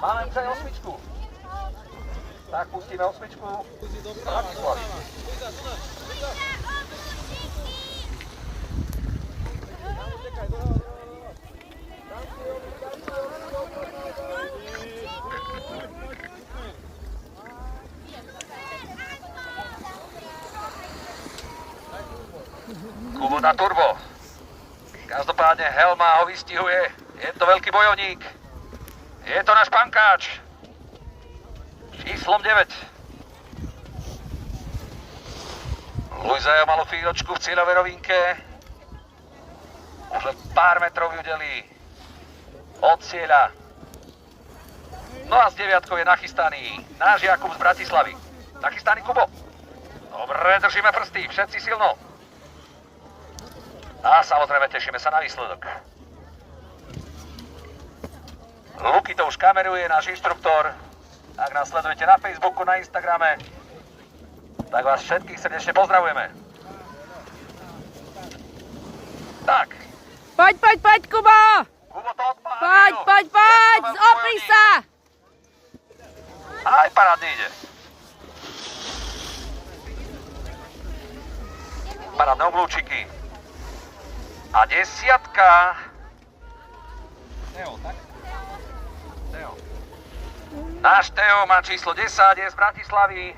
Máme už aj osmičku. Tak pustíme osmičku. Bratislavy. Kubota Turbo. Každopádne Helma ho vystihuje. Je to veľký bojovník. Je to náš pankáč. Číslom 9. Luizajo malú chvíľočku v cieľovej rovinke. Už len pár metrov ju delí od cieľa. No a s 9 je nachystaný náš Jakub z Bratislavy. Nachystaný Kubo. Dobre, držíme prsty, všetci silno. A samozrejme tešíme sa na výsledok. Luky to už kameruje, náš inštruktor. Ak nás sledujete na Facebooku, na Instagrame, tak vás všetkých srdečne pozdravujeme. Tak. Poď, Kubo! Kubo to odpálil. Poď, opri sa! Aj parádne ide. Parádne oblúčiky. A 10. Teo, tak? Teo. Náš Teo má číslo 10, je z Bratislavy.